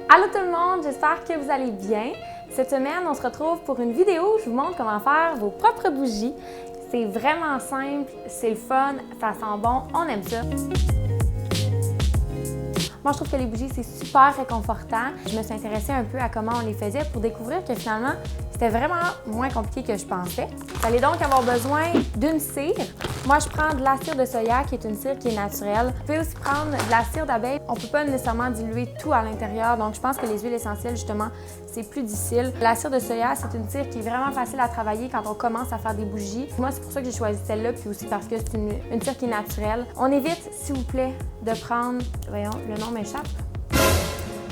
Allô tout le monde, j'espère que vous allez bien. Cette semaine, on se retrouve pour une vidéo où je vous montre comment faire vos propres bougies. C'est vraiment simple, c'est le fun, ça sent bon, on aime ça. Moi, je trouve que les bougies, c'est super réconfortant. Je me suis intéressée un peu à comment on les faisait pour découvrir que finalement, c'était vraiment moins compliqué que je pensais. Vous allez donc avoir besoin d'une cire. Moi, je prends de la cire de soya, qui est une cire qui est naturelle. Vous pouvez aussi prendre de la cire d'abeille. On ne peut pas nécessairement diluer tout à l'intérieur, donc je pense que les huiles essentielles, justement, c'est plus difficile. La cire de soya, c'est une cire qui est vraiment facile à travailler quand on commence à faire des bougies. Moi, c'est pour ça que j'ai choisi celle-là, puis aussi parce que c'est une cire qui est naturelle. On évite, s'il vous plaît, de prendre, voyons, le nom m'échappe,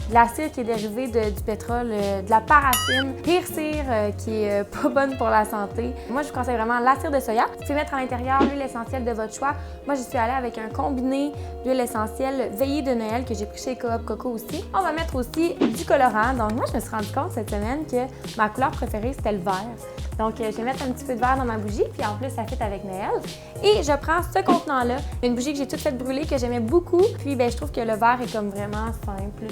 de la cire qui est dérivée du pétrole, de la paraffine, pire cire qui est pas bonne pour la santé. Moi, je vous conseille vraiment la cire de soya. Vous pouvez mettre à l'intérieur l'huile essentielle de votre choix. Moi, je suis allée avec un combiné d'huile essentielle Veillée de Noël que j'ai pris chez Coop Coco aussi. On va mettre aussi du colorant. Donc, moi, je me suis rendu compte cette semaine que ma couleur préférée, c'était le vert. Donc, je vais mettre un petit peu de vert dans ma bougie, puis en plus, ça fit avec Noël. Et je prends ce contenant-là, une bougie que j'ai toute faite brûler, que j'aimais beaucoup. Puis, je trouve que le vert est comme vraiment simple.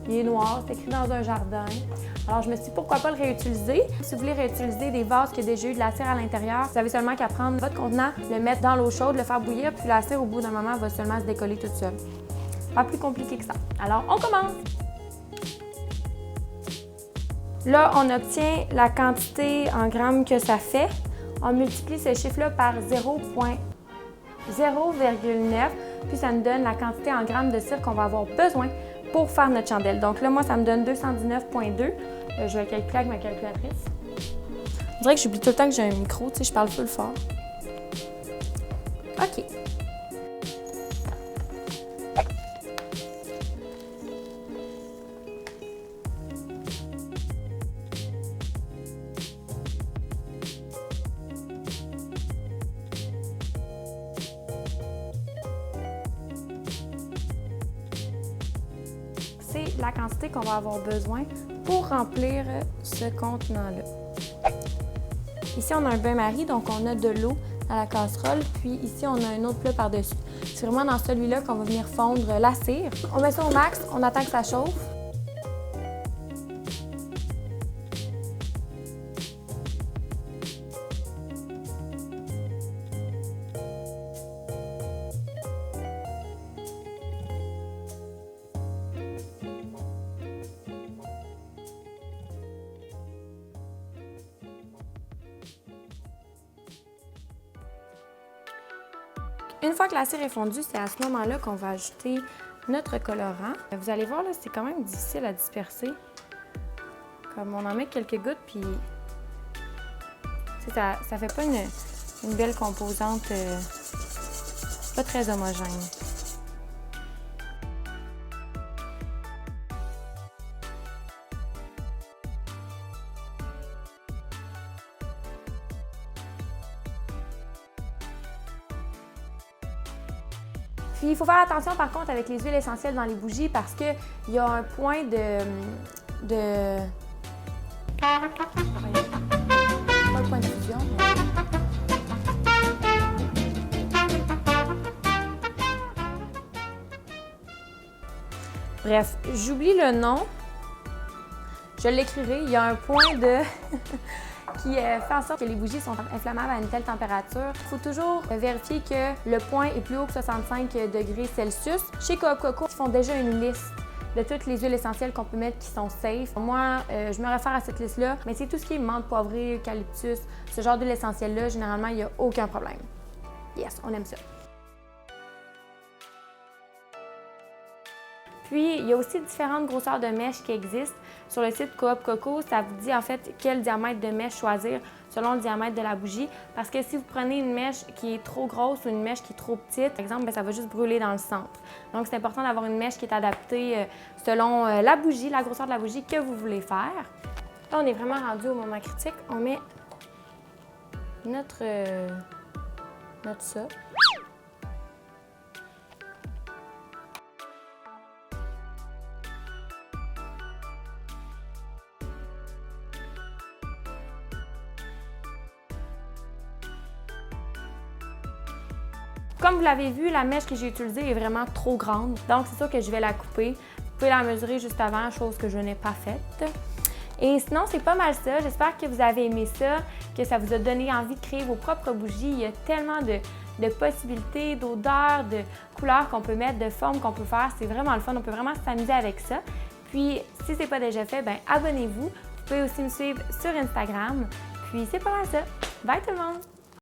Il est noir, c'est écrit dans un jardin. Alors, je me suis dit, pourquoi pas le réutiliser? Si vous voulez réutiliser des vases qui ont déjà eu de la cire à l'intérieur, vous avez seulement qu'à prendre votre contenant, le mettre dans l'eau chaude, le faire bouillir, puis la cire, au bout d'un moment, va seulement se décoller toute seule. Pas plus compliqué que ça. Alors, on commence! Là, on obtient la quantité en grammes que ça fait. On multiplie ce chiffre-là par 0,09, puis ça nous donne la quantité en grammes de cire qu'on va avoir besoin pour faire notre chandelle. Donc là, moi, ça me donne 219,2. Je vais calculer avec ma calculatrice. On dirait que j'oublie tout le temps que j'ai un micro, tu sais, je parle full fort. OK. C'est la quantité qu'on va avoir besoin pour remplir ce contenant-là. Ici, on a un bain-marie, donc on a de l'eau dans la casserole, puis ici, on a un autre plat par-dessus. C'est vraiment dans celui-là qu'on va venir fondre la cire. On met ça au max, on attend que ça chauffe. Une fois que la cire est fondue, c'est à ce moment-là qu'on va ajouter notre colorant. Vous allez voir, là, c'est quand même difficile à disperser. Comme on en met quelques gouttes, puis ça fait pas une belle composante, pas très homogène. Puis, il faut faire attention, par contre, avec les huiles essentielles dans les bougies parce qu'il y a un point pas le point de fusion, Bref, j'oublie le nom. Je l'écrirai. Il y a un point de... qui fait en sorte que les bougies sont inflammables à une telle température. Il faut toujours vérifier que le point est plus haut que 65 degrés Celsius. Chez Coop Coco, ils font déjà une liste de toutes les huiles essentielles qu'on peut mettre qui sont safe. Moi, je me réfère à cette liste-là, mais c'est tout ce qui est menthe poivrée, eucalyptus, ce genre d'huile essentielle-là, généralement, il n'y a aucun problème. Yes, on aime ça. Puis, il y a aussi différentes grosseurs de mèches qui existent. Sur le site Coop Coco, ça vous dit en fait quel diamètre de mèche choisir selon le diamètre de la bougie. Parce que si vous prenez une mèche qui est trop grosse ou une mèche qui est trop petite, par exemple, ça va juste brûler dans le centre. Donc, c'est important d'avoir une mèche qui est adaptée selon la bougie, la grosseur de la bougie que vous voulez faire. Là, on est vraiment rendu au moment critique. On met notre ça. Comme vous l'avez vu, la mèche que j'ai utilisée est vraiment trop grande. Donc, c'est sûr que je vais la couper Vous pouvez la mesurer juste avant, chose que je n'ai pas faite. Et sinon, c'est pas mal ça. J'espère que vous avez aimé ça, que ça vous a donné envie de créer vos propres bougies. Il y a tellement de possibilités, d'odeurs, de couleurs qu'on peut mettre, de formes qu'on peut faire. C'est vraiment le fun. On peut vraiment s'amuser avec ça. Puis, si ce n'est pas déjà fait, abonnez-vous. Vous pouvez aussi me suivre sur Instagram. Puis, c'est pas mal ça. Bye tout le monde!